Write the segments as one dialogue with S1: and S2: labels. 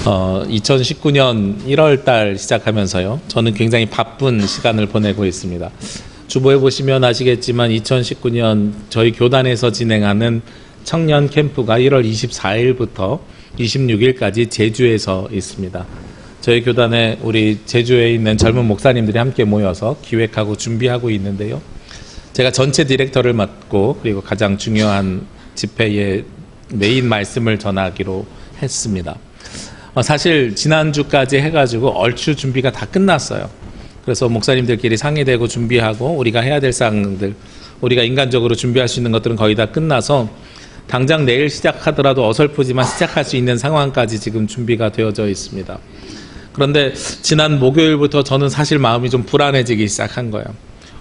S1: 2019년 1월 달 시작하면서요. 저는 굉장히 바쁜 시간을 보내고 있습니다. 주보에 보시면 아시겠지만 2019년 저희 교단에서 진행하는 청년 캠프가 1월 24일부터 26일까지 제주에서 있습니다. 저희 교단에 우리 제주에 있는 젊은 목사님들이 함께 모여서 기획하고 준비하고 있는데요. 제가 전체 디렉터를 맡고 그리고 가장 중요한 집회의 메인 말씀을 전하기로 했습니다. 사실 지난주까지 해가지고 얼추 준비가 다 끝났어요. 그래서 목사님들끼리 상의되고 준비하고 우리가 해야 될 사항들, 우리가 인간적으로 준비할 수 있는 것들은 거의 다 끝나서 당장 내일 시작하더라도 어설프지만 시작할 수 있는 상황까지 지금 준비가 되어져 있습니다. 그런데 지난 목요일부터 저는 사실 마음이 좀 불안해지기 시작한 거예요.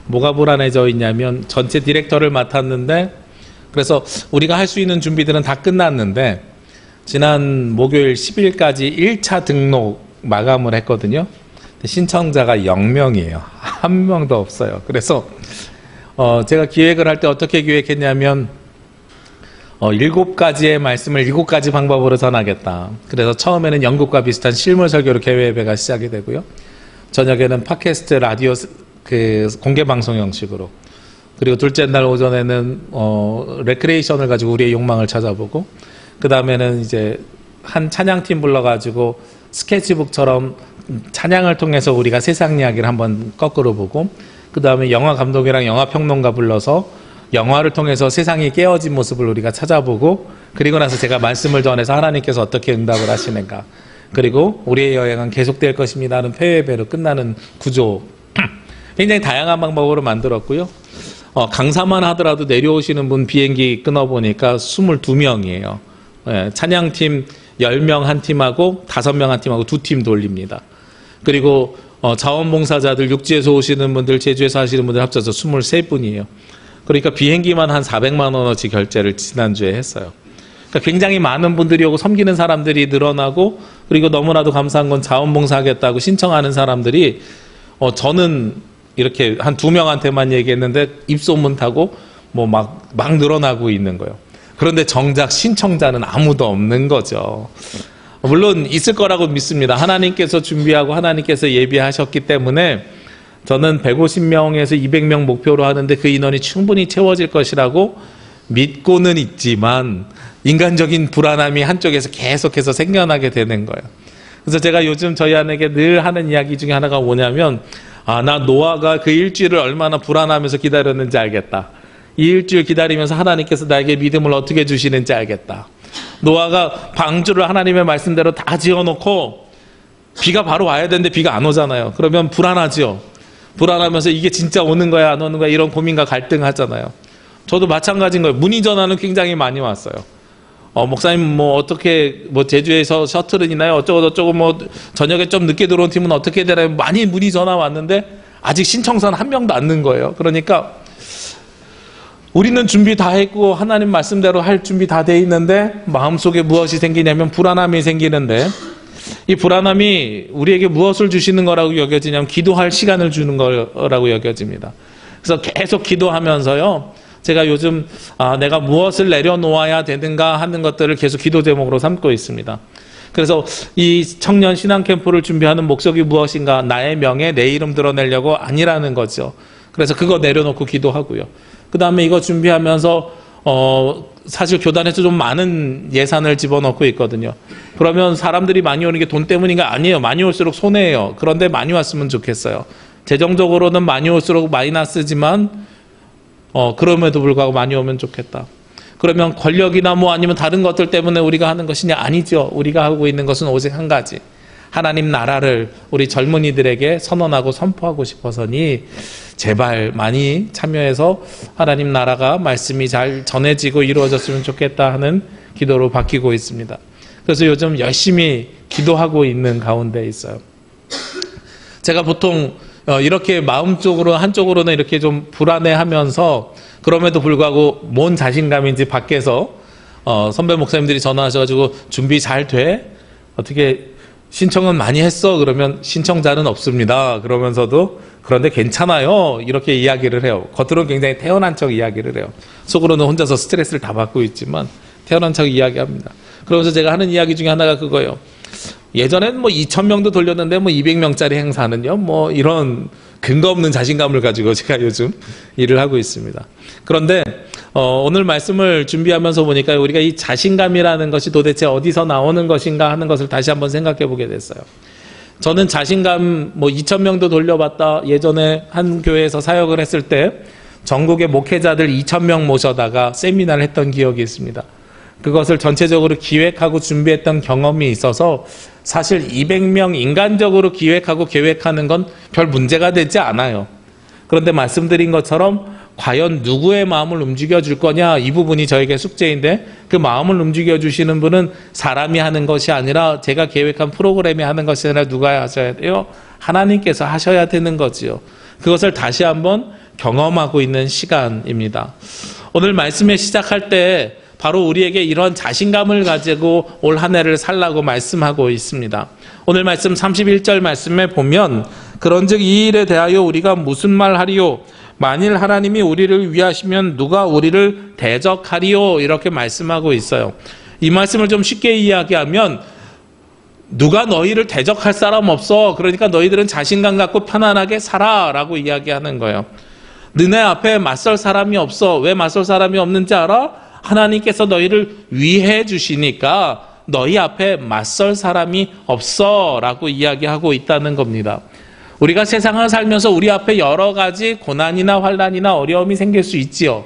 S1: 뭐가 불안해져 있냐면 전체 디렉터를 맡았는데, 그래서 우리가 할 수 있는 준비들은 다 끝났는데 지난 목요일 10일까지 1차 등록 마감을 했거든요. 신청자가 0명이에요. 한 명도 없어요. 그래서 제가 기획을 할 때 어떻게 기획했냐면 7가지의 말씀을 7가지 방법으로 전하겠다. 그래서 처음에는 연극과 비슷한 실물 설교로 개회 예배가 시작이 되고요. 저녁에는 팟캐스트 라디오 공개 방송 형식으로, 그리고 둘째 날 오전에는 레크레이션을 가지고 우리의 욕망을 찾아보고, 그 다음에는 이제 한 찬양팀 불러가지고 스케치북처럼 찬양을 통해서 우리가 세상 이야기를 한번 거꾸로 보고, 그 다음에 영화 감독이랑 영화 평론가 불러서 영화를 통해서 세상이 깨어진 모습을 우리가 찾아보고, 그리고 나서 제가 말씀을 전해서 하나님께서 어떻게 응답을 하시는가, 그리고 우리의 여행은 계속될 것입니다 하는 폐회배로 끝나는 구조. 굉장히 다양한 방법으로 만들었고요. 강사만 하더라도 내려오시는 분 비행기 끊어보니까 22명이에요. 예, 찬양팀 10명 한 팀하고 5명 한 팀하고 2팀 돌립니다. 그리고 자원봉사자들, 육지에서 오시는 분들, 제주에서 하시는 분들 합쳐서 23분이에요. 그러니까 비행기만 한 400만 원어치 결제를 지난주에 했어요. 그러니까 굉장히 많은 분들이 오고 섬기는 사람들이 늘어나고, 그리고 너무나도 감사한 건 자원봉사하겠다고 신청하는 사람들이 저는 이렇게 한 2명한테만 얘기했는데 입소문 타고 막 늘어나고 있는 거예요. 그런데 정작 신청자는 아무도 없는 거죠. 물론 있을 거라고 믿습니다. 하나님께서 준비하고 하나님께서 예비하셨기 때문에 저는 150명에서 200명 목표로 하는데 그 인원이 충분히 채워질 것이라고 믿고는 있지만, 인간적인 불안함이 한쪽에서 계속해서 생겨나게 되는 거예요. 그래서 제가 요즘 저희 아내에게 늘 하는 이야기 중에 하나가 뭐냐면, 나 노아가 그 일주일을 얼마나 불안하면서 기다렸는지 알겠다. 이 일주일 기다리면서 하나님께서 나에게 믿음을 어떻게 주시는지 알겠다. 노아가 방주를 하나님의 말씀대로 다 지어놓고 비가 바로 와야 되는데 비가 안 오잖아요. 그러면 불안하죠. 불안하면서 이게 진짜 오는 거야 안 오는 거야 이런 고민과 갈등하잖아요. 저도 마찬가지인 거예요. 문의 전화는 굉장히 많이 왔어요. 목사님 어떻게 제주에서 셔틀은 있나요? 어쩌고 저녁에 좀 늦게 들어온 팀은 어떻게 되나요? 많이 문의 전화 왔는데 아직 신청서는 한 명도 안 넣은 거예요. 그러니까 우리는 준비 다 했고 하나님 말씀대로 할 준비 다 돼 있는데 마음속에 무엇이 생기냐면 불안함이 생기는데, 이 불안함이 우리에게 무엇을 주시는 거라고 여겨지냐면 기도할 시간을 주는 거라고 여겨집니다. 그래서 계속 기도하면서요, 제가 요즘 내가 무엇을 내려놓아야 되는가 하는 것들을 계속 기도 제목으로 삼고 있습니다. 그래서 이 청년 신앙 캠프를 준비하는 목적이 무엇인가, 나의 명예, 내 이름 드러내려고 아니라는 거죠. 그래서 그거 내려놓고 기도하고요. 그 다음에 이거 준비하면서 사실 교단에서 좀 많은 예산을 집어넣고 있거든요. 그러면 사람들이 많이 오는 게 돈 때문인가? 아니에요. 많이 올수록 손해예요. 그런데 많이 왔으면 좋겠어요. 재정적으로는 많이 올수록 마이너스지만 그럼에도 불구하고 많이 오면 좋겠다. 그러면 권력이나 아니면 다른 것들 때문에 우리가 하는 것이냐? 아니죠. 우리가 하고 있는 것은 오직 한 가지. 하나님 나라를 우리 젊은이들에게 선언하고 선포하고 싶어서니 제발 많이 참여해서 하나님 나라가 말씀이 잘 전해지고 이루어졌으면 좋겠다 하는 기도로 바뀌고 있습니다. 그래서 요즘 열심히 기도하고 있는 가운데 있어요. 제가 보통 이렇게 마음적으로 한쪽으로는 이렇게 좀 불안해하면서, 그럼에도 불구하고 뭔 자신감인지 밖에서 선배 목사님들이 전화하셔가지고 준비 잘 돼? 어떻게 신청은 많이 했어? 그러면 신청자는 없습니다. 그러면서도 그런데 괜찮아요. 이렇게 이야기를 해요. 겉으로는 굉장히 태어난 척 이야기를 해요. 속으로는 혼자서 스트레스를 다 받고 있지만 태어난 척 이야기합니다. 그러면서 제가 하는 이야기 중에 하나가 그거예요. 예전엔 뭐 2,000명도 돌렸는데 뭐 200명짜리 행사는요, 뭐 이런 근거 없는 자신감을 가지고 제가 요즘 일을 하고 있습니다. 그런데 오늘 말씀을 준비하면서 보니까 우리가 이 자신감이라는 것이 도대체 어디서 나오는 것인가 하는 것을 다시 한번 생각해 보게 됐어요. 저는 자신감 뭐 2,000명도 돌려봤다. 예전에 한 교회에서 사역을 했을 때 전국의 목회자들 2,000명 모셔다가 세미나를 했던 기억이 있습니다. 그것을 전체적으로 기획하고 준비했던 경험이 있어서 사실 200명 인간적으로 기획하고 계획하는 건 별 문제가 되지 않아요. 그런데 말씀드린 것처럼 과연 누구의 마음을 움직여 줄 거냐, 이 부분이 저에게 숙제인데, 그 마음을 움직여 주시는 분은 사람이 하는 것이 아니라 제가 계획한 프로그램이 하는 것이 아니라 누가 하셔야 돼요? 하나님께서 하셔야 되는 거지요. 그것을 다시 한번 경험하고 있는 시간입니다. 오늘 말씀에 시작할 때 바로 우리에게 이런 자신감을 가지고 올 한 해를 살라고 말씀하고 있습니다. 오늘 말씀 31절 말씀에 보면 그런즉 이 일에 대하여 우리가 무슨 말 하리요? 만일 하나님이 우리를 위하시면 누가 우리를 대적하리요? 이렇게 말씀하고 있어요. 이 말씀을 좀 쉽게 이야기하면 누가 너희를 대적할 사람 없어. 그러니까 너희들은 자신감 갖고 편안하게 살아 라고 이야기하는 거예요. 너네 앞에 맞설 사람이 없어. 왜 맞설 사람이 없는지 알아? 하나님께서 너희를 위해 주시니까 너희 앞에 맞설 사람이 없어 라고 이야기하고 있다는 겁니다. 우리가 세상을 살면서 우리 앞에 여러 가지 고난이나 환난이나 어려움이 생길 수 있지요.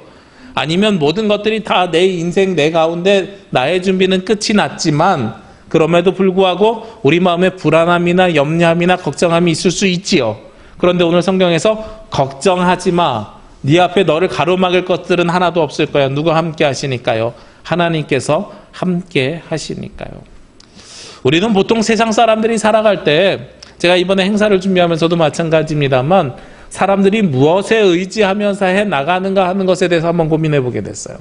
S1: 아니면 모든 것들이 다 내 인생 내 가운데 나의 준비는 끝이 났지만 그럼에도 불구하고 우리 마음에 불안함이나 염려함이나 걱정함이 있을 수 있지요. 그런데 오늘 성경에서 걱정하지 마. 네 앞에 너를 가로막을 것들은 하나도 없을 거야. 누가 함께 하시니까요? 하나님께서 함께 하시니까요. 우리는 보통 세상 사람들이 살아갈 때, 제가 이번에 행사를 준비하면서도 마찬가지입니다만, 사람들이 무엇에 의지하면서 해 나가는가 하는 것에 대해서 한번 고민해 보게 됐어요.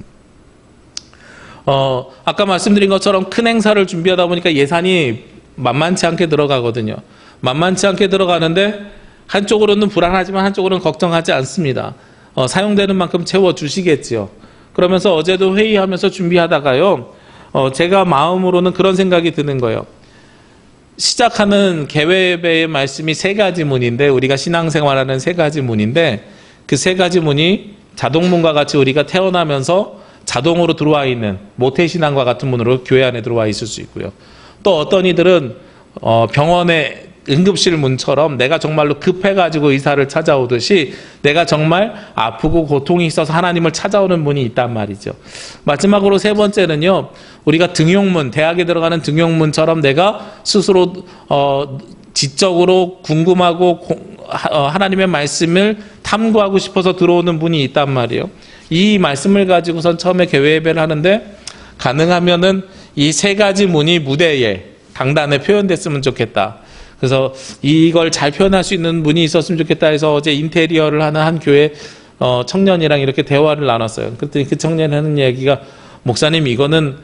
S1: 아까 말씀드린 것처럼 큰 행사를 준비하다 보니까 예산이 만만치 않게 들어가거든요. 만만치 않게 들어가는데 한쪽으로는 불안하지만 한쪽으로는 걱정하지 않습니다. 사용되는 만큼 채워주시겠지요. 그러면서 어제도 회의하면서 준비하다가요, 제가 마음으로는 그런 생각이 드는 거예요. 시작하는 계회배의 말씀이 세 가지 문인데, 우리가 신앙생활하는 세 가지 문인데, 그 세 가지 문이 자동문과 같이 우리가 태어나면서 자동으로 들어와 있는 모태신앙과 같은 문으로 교회 안에 들어와 있을 수 있고요. 또 어떤 이들은 병원의 응급실 문처럼 내가 정말로 급해가지고 의사를 찾아오듯이 내가 정말 아프고 고통이 있어서 하나님을 찾아오는 문이 있단 말이죠. 마지막으로 세 번째는요, 우리가 등용문, 대학에 들어가는 등용문처럼 내가 스스로 지적으로 궁금하고 하나님의 말씀을 탐구하고 싶어서 들어오는 문이 있단 말이에요. 이 말씀을 가지고선 처음에 교회 예배를 하는데 가능하면은 이 세 가지 문이 무대에 강단에 표현됐으면 좋겠다. 그래서 이걸 잘 표현할 수 있는 문이 있었으면 좋겠다 해서 어제 인테리어를 하는 한 교회 청년이랑 이렇게 대화를 나눴어요. 그랬더니 그 청년이 하는 얘기가, 목사님 이거는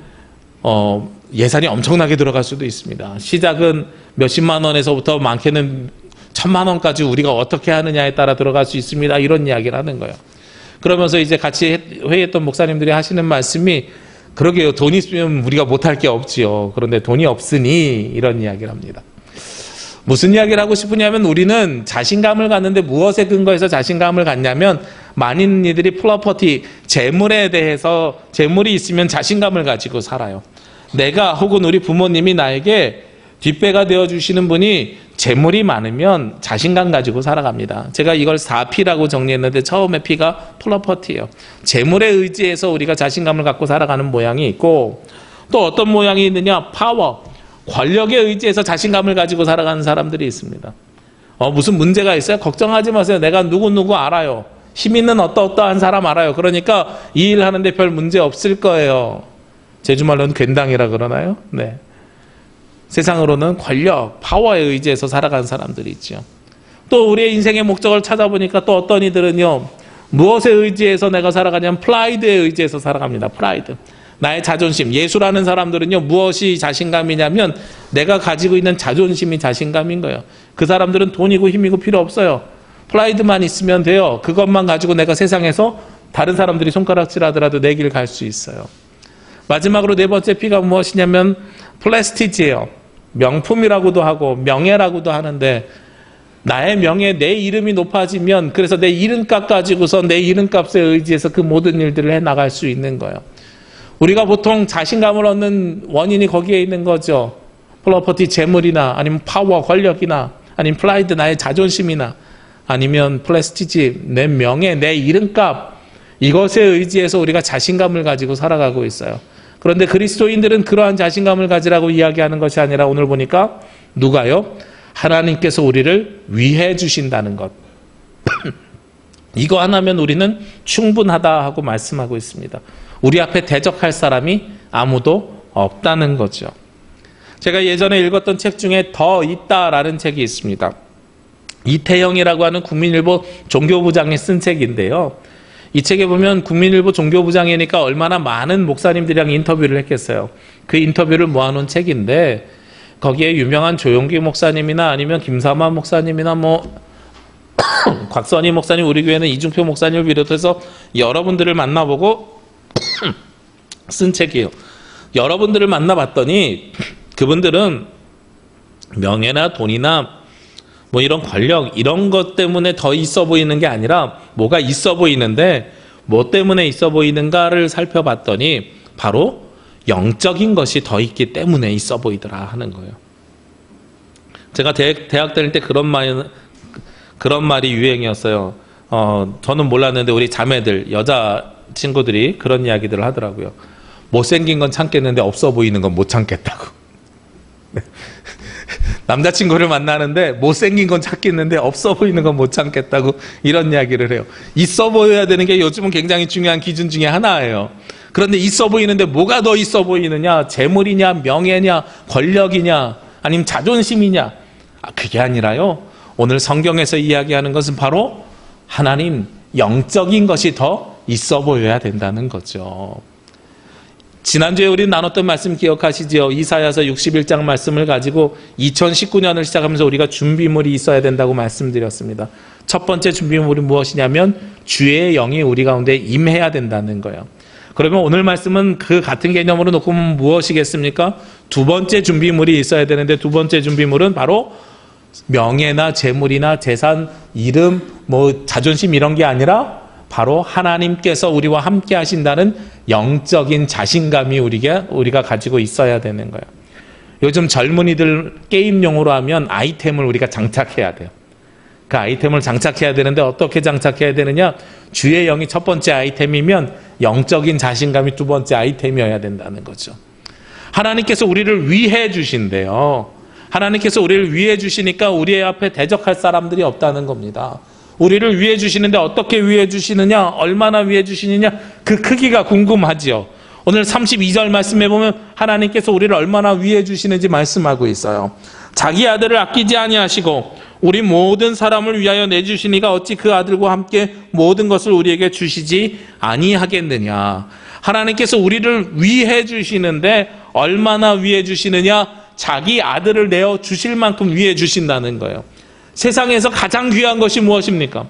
S1: 예산이 엄청나게 들어갈 수도 있습니다. 시작은 몇십만 원에서부터 많게는 1,000만 원까지 우리가 어떻게 하느냐에 따라 들어갈 수 있습니다. 이런 이야기를 하는 거예요. 그러면서 이제 같이 회의했던 목사님들이 하시는 말씀이, 그러게요, 돈 있으면 우리가 못할 게 없지요. 그런데 돈이 없으니 이런 이야기를 합니다. 무슨 이야기를 하고 싶으냐면, 우리는 자신감을 갖는데 무엇에 근거해서 자신감을 갖냐면, 많은 이들이 프로퍼티, 재물에 대해서, 재물이 있으면 자신감을 가지고 살아요. 내가 혹은 우리 부모님이 나에게 뒷배가 되어주시는 분이 재물이 많으면 자신감 가지고 살아갑니다. 제가 이걸 4P라고 정리했는데 처음에 P가 프로퍼티예요. 재물에 의지해서 우리가 자신감을 갖고 살아가는 모양이 있고, 또 어떤 모양이 있느냐, 파워, 권력에 의지해서 자신감을 가지고 살아가는 사람들이 있습니다. 무슨 문제가 있어요? 걱정하지 마세요. 내가 누구누구 알아요. 힘 있는 어떠한 사람 알아요. 그러니까 이 일 하는데 별 문제 없을 거예요. 제주말로는 괜당이라 그러나요? 네. 세상으로는 권력, 파워에 의지해서 살아가는 사람들이 있죠. 또 우리의 인생의 목적을 찾아보니까 또 어떤 이들은요, 무엇에 의지해서 내가 살아가냐면 프라이드에 의지해서 살아갑니다. 프라이드. 나의 자존심. 예수라는 사람들은요, 무엇이 자신감이냐면 내가 가지고 있는 자존심이 자신감인 거예요. 그 사람들은 돈이고 힘이고 필요 없어요. 프라이드만 있으면 돼요. 그것만 가지고 내가 세상에서 다른 사람들이 손가락질하더라도 내 길 갈 수 있어요. 마지막으로 네 번째 P가 무엇이냐면 플레스티지예요. 명품이라고도 하고 명예라고도 하는데 나의 명예, 내 이름이 높아지면 그래서 내 이름값 가지고서 내 이름값에 의지해서 그 모든 일들을 해나갈 수 있는 거예요. 우리가 보통 자신감을 얻는 원인이 거기에 있는 거죠. 프로퍼티, 재물이나 아니면 파워, 권력이나 아니면 플라이드, 나의 자존심이나 아니면 프레스티지, 내 명예, 내 이름값, 이것에 의지해서 우리가 자신감을 가지고 살아가고 있어요. 그런데 그리스도인들은 그러한 자신감을 가지라고 이야기하는 것이 아니라 오늘 보니까 누가요? 하나님께서 우리를 위해 주신다는 것. 이거 하나면 우리는 충분하다 하고 말씀하고 있습니다. 우리 앞에 대적할 사람이 아무도 없다는 거죠. 제가 예전에 읽었던 책 중에 더 있다라는 책이 있습니다. 이태영이라고 하는 국민일보 종교부장이 쓴 책인데요. 이 책에 보면 국민일보 종교부장이니까 얼마나 많은 목사님들이랑 인터뷰를 했겠어요. 그 인터뷰를 모아놓은 책인데 거기에 유명한 조용기 목사님이나 아니면 김삼환 목사님이나 뭐 곽선희 목사님, 우리 교회는 이중표 목사님을 비롯해서 여러분들을 만나보고 쓴 책이에요. 여러분들을 만나봤더니 그분들은 명예나 돈이나 뭐 이런 권력 이런 것 때문에 더 있어 보이는 게 아니라 뭐가 있어 보이는데 뭐 때문에 있어 보이는가를 살펴봤더니 바로 영적인 것이 더 있기 때문에 있어 보이더라 하는 거예요. 제가 대학 다닐 때 그런 말이 유행이었어요. 저는 몰랐는데 우리 자매들, 여자 친구들이 그런 이야기들을 하더라고요. 못생긴 건 참겠는데 없어 보이는 건 못 참겠다고. 남자친구를 만나는데 못생긴 건 참겠는데 없어 보이는 건 못 참겠다고 이런 이야기를 해요. 있어 보여야 되는 게 요즘은 굉장히 중요한 기준 중에 하나예요. 그런데 있어 보이는데 뭐가 더 있어 보이느냐? 재물이냐, 명예냐, 권력이냐, 아니면 자존심이냐? 그게 아니라요. 오늘 성경에서 이야기하는 것은 바로 하나님 영적인 것이 더 있어 보여야 된다는 거죠. 지난주에 우리 나눴던 말씀 기억하시죠? 이사야서 61장 말씀을 가지고 2019년을 시작하면서 우리가 준비물이 있어야 된다고 말씀드렸습니다. 첫 번째 준비물이 무엇이냐면 주의 영이 우리 가운데 임해야 된다는 거예요. 그러면 오늘 말씀은 그 같은 개념으로 놓고 보면 무엇이겠습니까? 두 번째 준비물이 있어야 되는데 두 번째 준비물은 바로 명예나 재물이나 재산, 이름, 뭐 자존심 이런 게 아니라 바로 하나님께서 우리와 함께 하신다는 영적인 자신감이 우리가 가지고 있어야 되는 거예요. 요즘 젊은이들 게임용으로 하면 아이템을 우리가 장착해야 돼요. 그 아이템을 장착해야 되는데 어떻게 장착해야 되느냐? 주의 영이 첫 번째 아이템이면 영적인 자신감이 두 번째 아이템이어야 된다는 거죠. 하나님께서 우리를 위해 주신대요. 하나님께서 우리를 위해 주시니까 우리 앞에 대적할 사람들이 없다는 겁니다. 우리를 위해 주시는데 어떻게 위해 주시느냐, 얼마나 위해 주시느냐, 그 크기가 궁금하지요. 오늘 32절 말씀에 보면 하나님께서 우리를 얼마나 위해 주시는지 말씀하고 있어요. 자기 아들을 아끼지 아니하시고 우리 모든 사람을 위하여 내주시니가 어찌 그 아들과 함께 모든 것을 우리에게 주시지 아니하겠느냐. 하나님께서 우리를 위해 주시는데 얼마나 위해 주시느냐, 자기 아들을 내어 주실 만큼 위해 주신다는 거예요. 세상에서 가장 귀한 것이 무엇입니까?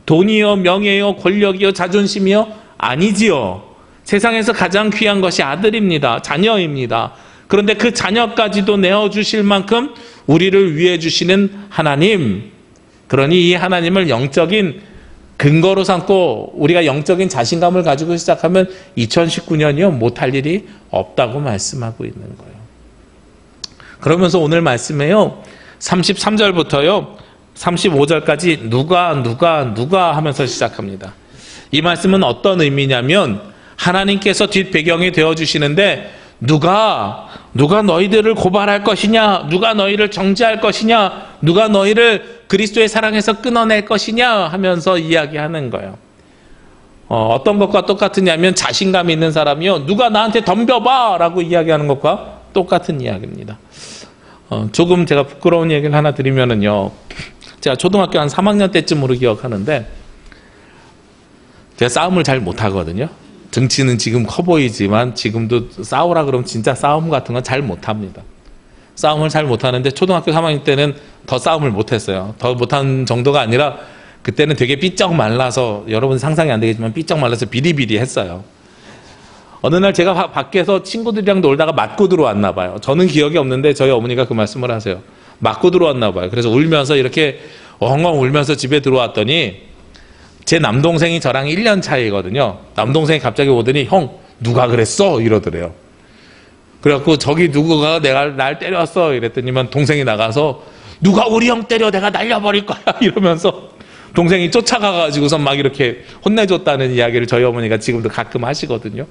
S1: 돈이요, 명예요, 권력이요, 자존심이요? 아니지요. 세상에서 가장 귀한 것이 아들입니다. 자녀입니다. 그런데 그 자녀까지도 내어주실 만큼 우리를 위해 주시는 하나님, 그러니 이 하나님을 영적인 근거로 삼고 우리가 영적인 자신감을 가지고 시작하면 2019년이요 못할 일이 없다고 말씀하고 있는 거예요. 그러면서 오늘 말씀에요 33절부터요 35절까지 누가 하면서 시작합니다. 이 말씀은 어떤 의미냐면 하나님께서 뒷배경이 되어주시는데 누가 너희들을 고발할 것이냐, 누가 너희를 정죄할 것이냐, 누가 너희를 그리스도의 사랑에서 끊어낼 것이냐 하면서 이야기하는 거예요. 어떤 것과 똑같으냐면 자신감 있는 사람이요, 누가 나한테 덤벼봐 라고 이야기하는 것과 똑같은 이야기입니다. 조금 제가 부끄러운 얘기를 하나 드리면은요, 제가 초등학교 한 3학년 때쯤으로 기억하는데 제가 싸움을 잘 못하거든요. 등치는 지금 커 보이지만 지금도 싸우라 그러면 진짜 싸움 같은 건 잘 못합니다. 싸움을 잘 못하는데 초등학교 3학년 때는 더 싸움을 못했어요. 더 못한 정도가 아니라 그때는 되게 삐쩍 말라서, 여러분 상상이 안 되겠지만 삐쩍 말라서 비리비리 했어요. 어느 날 제가 밖에서 친구들이랑 놀다가 맞고 들어왔나 봐요. 저는 기억이 없는데 저희 어머니가 그 말씀을 하세요. 맞고 들어왔나 봐요. 그래서 울면서 이렇게 엉엉 울면서 집에 들어왔더니 제 남동생이 저랑 1년 차이거든요. 남동생이 갑자기 오더니 형 누가 그랬어? 이러더래요. 그래갖고 저기 누구가 내가 날 때렸어 이랬더니만 동생이 나가서 누가 우리 형 때려 내가 날려버릴 거야 이러면서 동생이 쫓아가가지고서 막 이렇게 혼내줬다는 이야기를 저희 어머니가 지금도 가끔 하시거든요.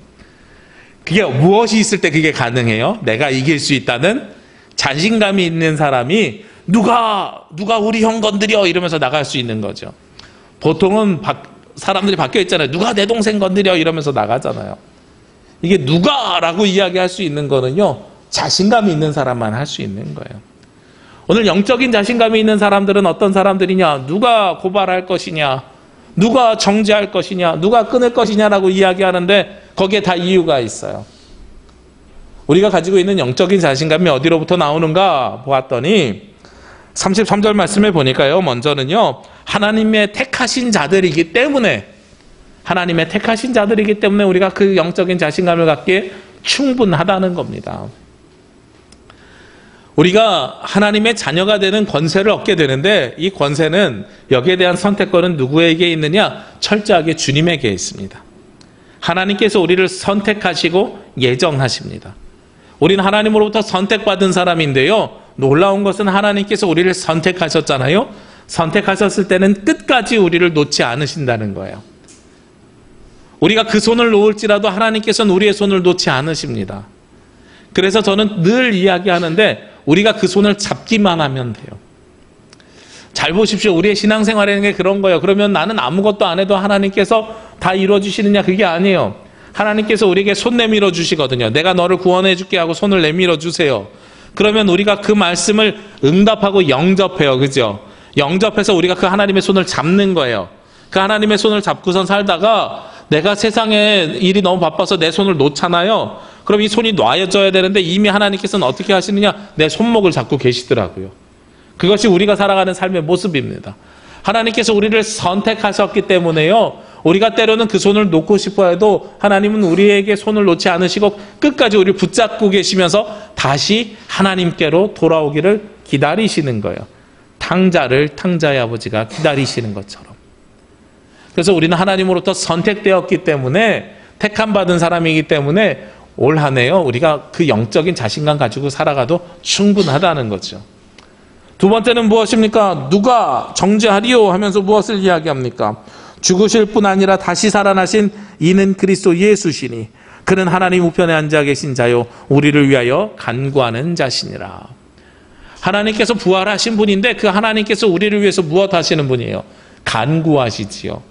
S1: 그게 무엇이 있을 때 그게 가능해요? 내가 이길 수 있다는 자신감이 있는 사람이 누가 우리 형 건드려 이러면서 나갈 수 있는 거죠. 보통은 사람들이 바뀌어 있잖아요. 누가 내 동생 건드려 이러면서 나가잖아요. 이게 누가라고 이야기할 수 있는 거는요, 자신감이 있는 사람만 할 수 있는 거예요. 오늘 영적인 자신감이 있는 사람들은 어떤 사람들이냐? 누가 고발할 것이냐? 누가 정죄할 것이냐? 누가 끊을 것이냐라고 이야기하는데 거기에 다 이유가 있어요. 우리가 가지고 있는 영적인 자신감이 어디로부터 나오는가 보았더니 33절 말씀에 보니까요. 먼저는요. 하나님의 택하신 자들이기 때문에 우리가 그 영적인 자신감을 갖기에 충분하다는 겁니다. 우리가 하나님의 자녀가 되는 권세를 얻게 되는데 이 권세는 여기에 대한 선택권은 누구에게 있느냐? 철저하게 주님에게 있습니다. 하나님께서 우리를 선택하시고 예정하십니다. 우리는 하나님으로부터 선택받은 사람인데요. 놀라운 것은 하나님께서 우리를 선택하셨잖아요. 선택하셨을 때는 끝까지 우리를 놓지 않으신다는 거예요. 우리가 그 손을 놓을지라도 하나님께서는 우리의 손을 놓지 않으십니다. 그래서 저는 늘 이야기하는데 우리가 그 손을 잡기만 하면 돼요. 잘 보십시오. 우리의 신앙생활이라는 게 그런 거예요. 그러면 나는 아무것도 안 해도 하나님께서 다 이루어주시느냐? 그게 아니에요. 하나님께서 우리에게 손 내밀어 주시거든요. 내가 너를 구원해 줄게 하고 손을 내밀어 주세요. 그러면 우리가 그 말씀을 응답하고 영접해요. 그죠? 영접해서 우리가 그 하나님의 손을 잡는 거예요. 그 하나님의 손을 잡고선 살다가 내가 세상에 일이 너무 바빠서 내 손을 놓잖아요. 그럼 이 손이 놔져야 되는데 이미 하나님께서는 어떻게 하시느냐? 내 손목을 잡고 계시더라고요. 그것이 우리가 살아가는 삶의 모습입니다. 하나님께서 우리를 선택하셨기 때문에요. 우리가 때로는 그 손을 놓고 싶어 해도 하나님은 우리에게 손을 놓지 않으시고 끝까지 우리를 붙잡고 계시면서 다시 하나님께로 돌아오기를 기다리시는 거예요. 탕자의 아버지가 기다리시는 것처럼. 그래서 우리는 하나님으로부터 선택되었기 때문에 택함받은 사람이기 때문에 올 한 해요. 우리가 그 영적인 자신감 가지고 살아가도 충분하다는 거죠. 두 번째는 무엇입니까? 누가 정죄하리요 하면서 무엇을 이야기합니까? 죽으실 뿐 아니라 다시 살아나신 이는 그리스도 예수시니 그는 하나님 우편에 앉아 계신 자요 우리를 위하여 간구하는 자시니라. 하나님께서 부활하신 분인데 그 하나님께서 우리를 위해서 무엇 하시는 분이에요? 간구하시지요.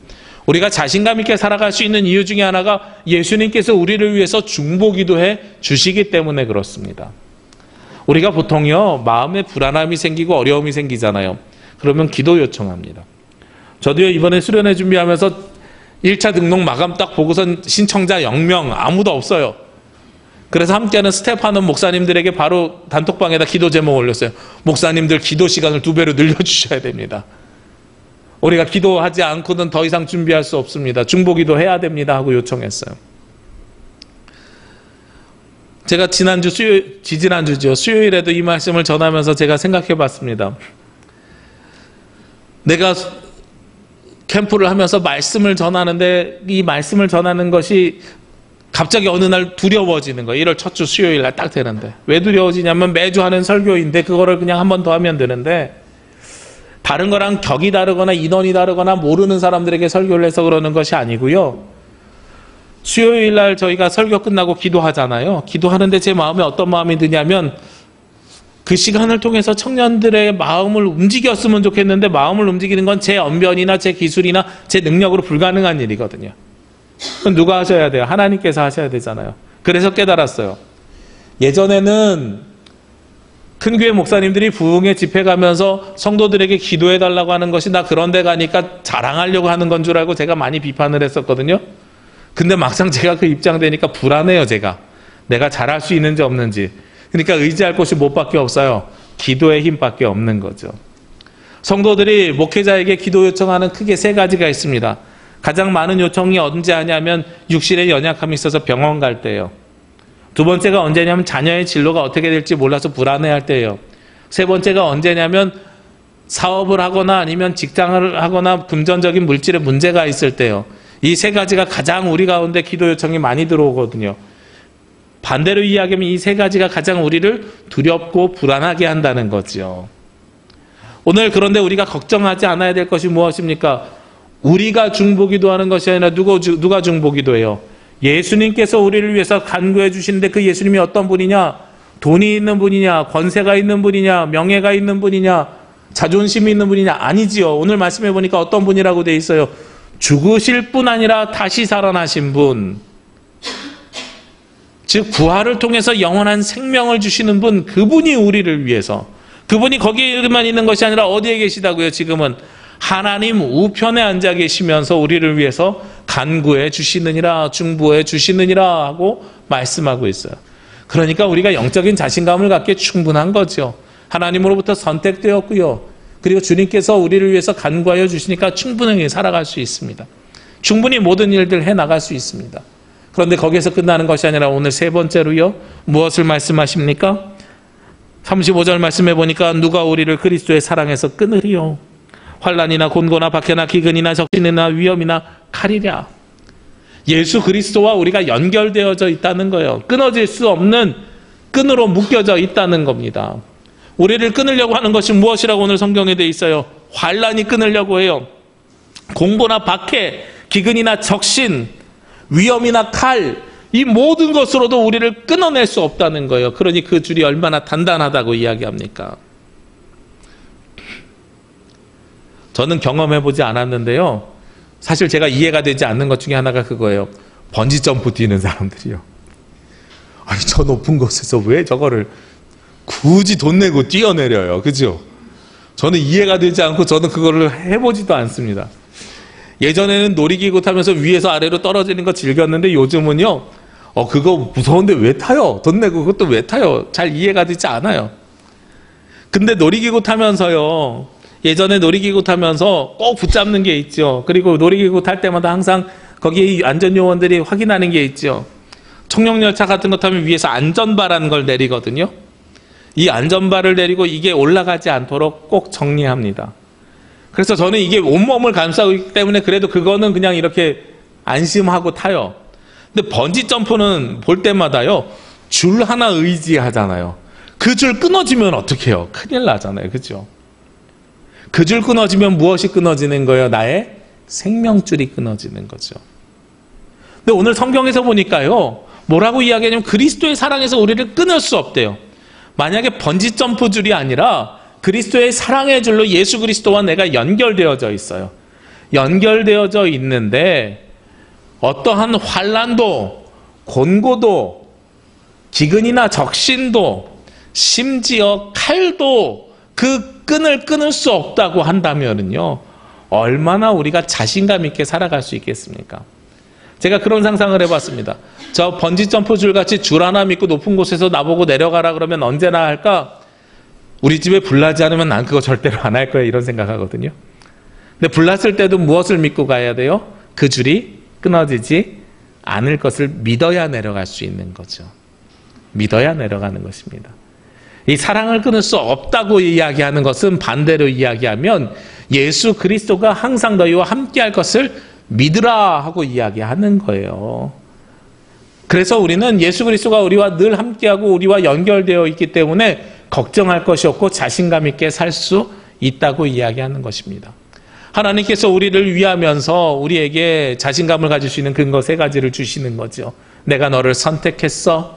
S1: 우리가 자신감 있게 살아갈 수 있는 이유 중에 하나가 예수님께서 우리를 위해서 중보기도해 주시기 때문에 그렇습니다. 우리가 보통요 마음에 불안함이 생기고 어려움이 생기잖아요. 그러면 기도 요청합니다. 저도요 이번에 수련회 준비하면서 1차 등록 마감 딱 보고선 신청자 0명 아무도 없어요. 그래서 함께하는 스텝하는 목사님들에게 바로 단톡방에다 기도 제목 올렸어요. 목사님들 기도 시간을 2배로 늘려주셔야 됩니다. 우리가 기도하지 않고는 더 이상 준비할 수 없습니다. 중보기도 해야 됩니다 하고 요청했어요. 제가 지지난주죠. 수요일에도 이 말씀을 전하면서 제가 생각해 봤습니다. 내가 캠프를 하면서 말씀을 전하는데 이 말씀을 전하는 것이 갑자기 어느 날 두려워지는 거예요. 1월 첫 주 수요일 날 딱 되는데. 왜 두려워지냐면 매주 하는 설교인데 그거를 그냥 한 번 더 하면 되는데 다른 거랑 격이 다르거나 인원이 다르거나 모르는 사람들에게 설교를 해서 그러는 것이 아니고요. 수요일 날 저희가 설교 끝나고 기도하잖아요. 기도하는데 제 마음에 어떤 마음이 드냐면 그 시간을 통해서 청년들의 마음을 움직였으면 좋겠는데 마음을 움직이는 건 제 언변이나 제 기술이나 제 능력으로 불가능한 일이거든요. 그럼 누가 하셔야 돼요? 하나님께서 하셔야 되잖아요. 그래서 깨달았어요. 예전에는 큰 교회 목사님들이 부흥회 집회 가면서 성도들에게 기도해달라고 하는 것이 나 그런 데 가니까 자랑하려고 하는 건 줄 알고 제가 많이 비판을 했었거든요. 근데 막상 제가 그 입장 되니까 불안해요. 제가 내가 잘할 수 있는지 없는지. 그러니까 의지할 곳이 뭐밖에 없어요? 기도의 힘밖에 없는 거죠. 성도들이 목회자에게 기도 요청하는 크게 3가지가 있습니다. 가장 많은 요청이 언제 하냐면 육신의 연약함이 있어서 병원 갈 때예요. 두 번째가 언제냐면 자녀의 진로가 어떻게 될지 몰라서 불안해할 때예요. 세 번째가 언제냐면 사업을 하거나 아니면 직장을 하거나 금전적인 물질의 문제가 있을 때요. 이 세 가지가 가장 우리 가운데 기도 요청이 많이 들어오거든요. 반대로 이야기하면 이 세 가지가 가장 우리를 두렵고 불안하게 한다는 거죠. 오늘 그런데 우리가 걱정하지 않아야 될 것이 무엇입니까? 우리가 중보기도하는 것이 아니라 누가 중보기도해요? 예수님께서 우리를 위해서 간구해 주시는데 그 예수님이 어떤 분이냐? 돈이 있는 분이냐? 권세가 있는 분이냐? 명예가 있는 분이냐? 자존심이 있는 분이냐? 아니지요. 오늘 말씀해 보니까 어떤 분이라고 돼 있어요? 죽으실 뿐 아니라 다시 살아나신 분. 즉 부활을 통해서 영원한 생명을 주시는 분, 그분이 우리를 위해서, 그분이 거기에만 있는 것이 아니라 어디에 계시다고요? 지금은 하나님 우편에 앉아 계시면서 우리를 위해서 간구해 주시느니라, 중보해 주시느니라 하고 말씀하고 있어요. 그러니까 우리가 영적인 자신감을 갖기에 충분한 거죠. 하나님으로부터 선택되었고요. 그리고 주님께서 우리를 위해서 간구하여 주시니까 충분히 살아갈 수 있습니다. 충분히 모든 일들 해나갈 수 있습니다. 그런데 거기에서 끝나는 것이 아니라 오늘 세 번째로요. 무엇을 말씀하십니까? 35절 말씀해 보니까 누가 우리를 그리스도의 사랑에서 끊으리요? 환난이나 곤고나 박해나 기근이나 적신이나 위험이나 칼이랴. 예수 그리스도와 우리가 연결되어져 있다는 거예요. 끊어질 수 없는 끈으로 묶여져 있다는 겁니다. 우리를 끊으려고 하는 것이 무엇이라고 오늘 성경에 돼 있어요? 환난이 끊으려고 해요. 공고나 박해, 기근이나 적신, 위험이나 칼, 이 모든 것으로도 우리를 끊어낼 수 없다는 거예요. 그러니 그 줄이 얼마나 단단하다고 이야기합니까? 저는 경험해보지 않았는데요. 사실 제가 이해가 되지 않는 것 중에 하나가 그거예요. 번지점프 뛰는 사람들이요. 아니 저 높은 곳에서 왜 저거를 굳이 돈 내고 뛰어내려요. 그죠? 저는 이해가 되지 않고 저는 그거를 해보지도 않습니다. 예전에는 놀이기구 타면서 위에서 아래로 떨어지는 거 즐겼는데 요즘은요. 그거 무서운데 왜 타요? 돈 내고 그것도 왜 타요? 잘 이해가 되지 않아요. 근데 놀이기구 타면서요. 예전에 놀이기구 타면서 꼭 붙잡는 게 있죠. 그리고 놀이기구 탈 때마다 항상 거기에 안전요원들이 확인하는 게 있죠. 청룡열차 같은 거 타면 위에서 안전바라는 걸 내리거든요. 이 안전바를 내리고 이게 올라가지 않도록 꼭 정리합니다. 그래서 저는 이게 온몸을 감싸고 있기 때문에 그래도 그거는 그냥 이렇게 안심하고 타요. 근데 번지점프는 볼 때마다요. 줄 하나 의지하잖아요. 그 줄 끊어지면 어떻게 해요? 큰일 나잖아요. 그죠? 그 줄 끊어지면 무엇이 끊어지는 거예요? 나의 생명줄이 끊어지는 거죠. 근데 오늘 성경에서 보니까요. 뭐라고 이야기하냐면 그리스도의 사랑에서 우리를 끊을 수 없대요. 만약에 번지점프 줄이 아니라 그리스도의 사랑의 줄로 예수 그리스도와 내가 연결되어져 있어요. 연결되어져 있는데 어떠한 환난도 곤고도 기근이나 적신도 심지어 칼도 그 끈을 끊을 수 없다고 한다면요. 얼마나 우리가 자신감 있게 살아갈 수 있겠습니까? 제가 그런 상상을 해봤습니다. 저 번지점프 줄같이 줄 하나 믿고 높은 곳에서 나보고 내려가라 그러면 언제나 할까? 우리 집에 불나지 않으면 난 그거 절대로 안 할 거야 이런 생각하거든요. 근데 불났을 때도 무엇을 믿고 가야 돼요? 그 줄이 끊어지지 않을 것을 믿어야 내려갈 수 있는 거죠. 믿어야 내려가는 것입니다. 이 사랑을 끊을 수 없다고 이야기하는 것은 반대로 이야기하면 예수 그리스도가 항상 너희와 함께할 것을 믿으라 하고 이야기하는 거예요. 그래서 우리는 예수 그리스도가 우리와 늘 함께하고 우리와 연결되어 있기 때문에 걱정할 것이 없고 자신감 있게 살 수 있다고 이야기하는 것입니다. 하나님께서 우리를 위하면서 우리에게 자신감을 가질 수 있는 근거 세 가지를 주시는 거죠. 내가 너를 선택했어.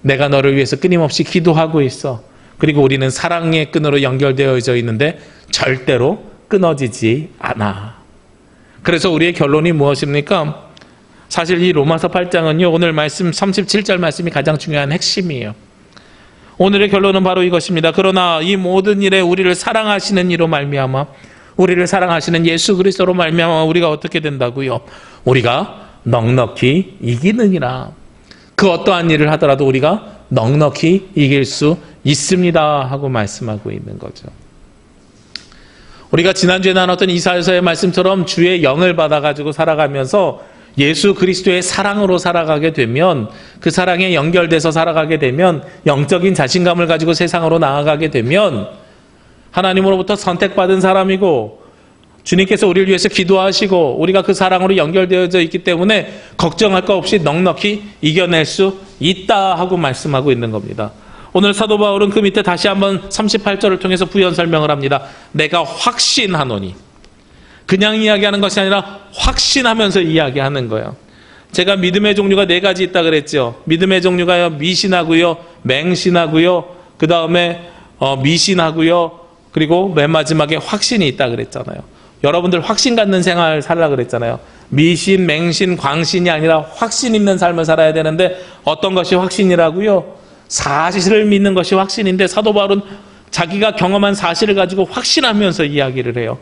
S1: 내가 너를 위해서 끊임없이 기도하고 있어. 그리고 우리는 사랑의 끈으로 연결되어져 있는데 절대로 끊어지지 않아. 그래서 우리의 결론이 무엇입니까? 사실 이 로마서 8장은요. 오늘 말씀 37절 말씀이 가장 중요한 핵심이에요. 오늘의 결론은 바로 이것입니다. 그러나 이 모든 일에 우리를 사랑하시는 이로 말미암아 우리를 사랑하시는 예수 그리스도로 말미암아 우리가 어떻게 된다고요? 우리가 넉넉히 이기느니라. 그 어떠한 일을 하더라도 우리가 넉넉히 이길 수 있습니다 하고 말씀하고 있는 거죠. 우리가 지난주에 나눴던 이사야서의 말씀처럼 주의 영을 받아가지고 살아가면서 예수 그리스도의 사랑으로 살아가게 되면, 그 사랑에 연결돼서 살아가게 되면, 영적인 자신감을 가지고 세상으로 나아가게 되면 하나님으로부터 선택받은 사람이고 주님께서 우리를 위해서 기도하시고 우리가 그 사랑으로 연결되어져 있기 때문에 걱정할 거 없이 넉넉히 이겨낼 수 있다 하고 말씀하고 있는 겁니다. 오늘 사도 바울은 그 밑에 다시 한번 38절을 통해서 부연 설명을 합니다. 내가 확신하노니. 그냥 이야기하는 것이 아니라 확신하면서 이야기하는 거예요. 제가 믿음의 종류가 4가지 있다 그랬죠. 믿음의 종류가요, 미신하고요, 맹신하고요, 그 다음에 미신하고요, 그리고 맨 마지막에 확신이 있다 그랬잖아요. 여러분들 확신 갖는 생활 살라 그랬잖아요. 미신, 맹신, 광신이 아니라 확신 있는 삶을 살아야 되는데 어떤 것이 확신이라고요? 사실을 믿는 것이 확신인데 사도 바울은 자기가 경험한 사실을 가지고 확신하면서 이야기를 해요.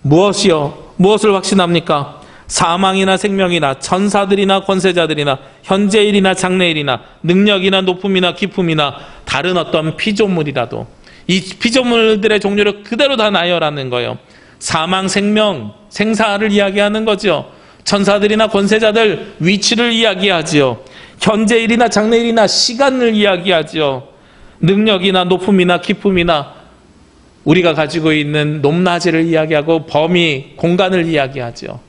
S1: 무엇이요? 무엇을 확신합니까? 사망이나 생명이나 천사들이나 권세자들이나 현재일이나 장래일이나 능력이나 높음이나 기품이나 다른 어떤 피조물이라도, 이 피조물들의 종류를 그대로 다 나열하는 거예요. 사망, 생명, 생사를 이야기하는 거죠. 천사들이나 권세자들 위치를 이야기하지요. 현재일이나 장래일이나 시간을 이야기하지요. 능력이나 높음이나 기품이나 우리가 가지고 있는 높낮이를 이야기하고 범위, 공간을 이야기하죠.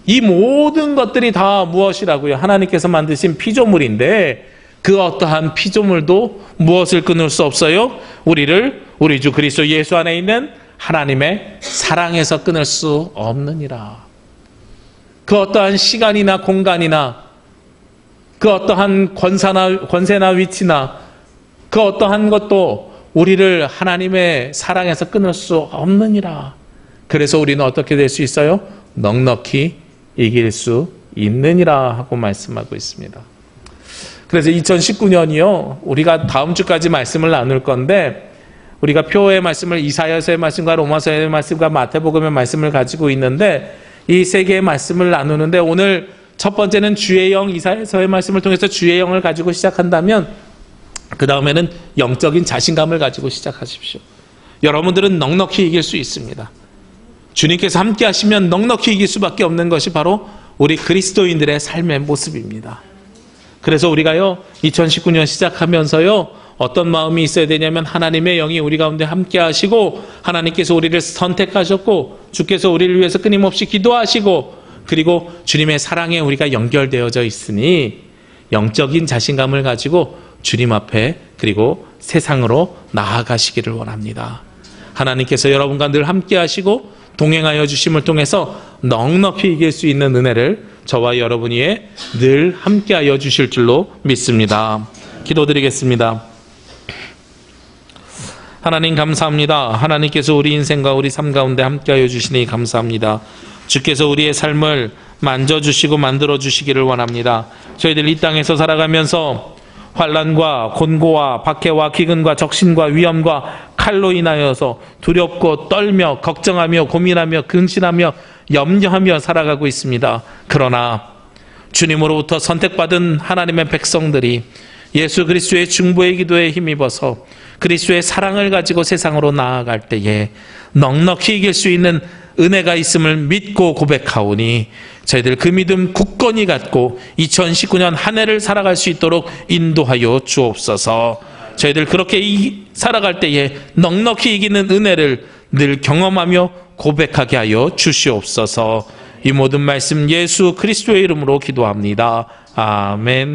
S1: 이 모든 것들이 다 무엇이라고요? 하나님께서 만드신 피조물인데 그 어떠한 피조물도 무엇을 끊을 수 없어요? 우리를 우리 주 그리스도 예수 안에 있는 하나님의 사랑에서 끊을 수 없느니라. 그 어떠한 시간이나 공간이나 그 어떠한 권세나 위치나 그 어떠한 것도 우리를 하나님의 사랑에서 끊을 수 없느니라. 그래서 우리는 어떻게 될 수 있어요? 넉넉히 이길 수 있느니라 하고 말씀하고 있습니다. 그래서 2019년이요, 우리가 다음 주까지 말씀을 나눌 건데, 우리가 표의 말씀을 이사야서의 말씀과 로마서의 말씀과 마태복음의 말씀을 가지고 있는데, 이 3개의 말씀을 나누는데, 오늘 첫 번째는 주의 영, 이사야서의 말씀을 통해서 주의 영을 가지고 시작한다면, 그 다음에는 영적인 자신감을 가지고 시작하십시오. 여러분들은 넉넉히 이길 수 있습니다. 주님께서 함께 하시면 넉넉히 이길 수밖에 없는 것이 바로 우리 그리스도인들의 삶의 모습입니다. 그래서 우리가요, 2019년 시작하면서요, 어떤 마음이 있어야 되냐면 하나님의 영이 우리 가운데 함께 하시고 하나님께서 우리를 선택하셨고 주께서 우리를 위해서 끊임없이 기도하시고 그리고 주님의 사랑에 우리가 연결되어져 있으니 영적인 자신감을 가지고 주님 앞에 그리고 세상으로 나아가시기를 원합니다. 하나님께서 여러분과 늘 함께 하시고 동행하여 주심을 통해서 넉넉히 이길 수 있는 은혜를 저와 여러분 위에 늘 함께하여 주실 줄로 믿습니다. 기도드리겠습니다. 하나님 감사합니다. 하나님께서 우리 인생과 우리 삶 가운데 함께하여 주시니 감사합니다. 주께서 우리의 삶을 만져주시고 만들어주시기를 원합니다. 저희들 이 땅에서 살아가면서 환난과 곤고와 박해와 기근과 적신과 위험과 칼로 인하여서 두렵고 떨며 걱정하며 고민하며 근심하며 염려하며 살아가고 있습니다. 그러나 주님으로부터 선택받은 하나님의 백성들이 예수 그리스도의 중보의 기도에 힘입어서 그리스도의 사랑을 가지고 세상으로 나아갈 때에 넉넉히 이길 수 있는 은혜가 있음을 믿고 고백하오니 저희들 그 믿음 굳건히 갖고 2019년 한 해를 살아갈 수 있도록 인도하여 주옵소서. 저희들 그렇게 살아갈 때에 넉넉히 이기는 은혜를 늘 경험하며 고백하게 하여 주시옵소서. 이 모든 말씀 예수 그리스도의 이름으로 기도합니다. 아멘.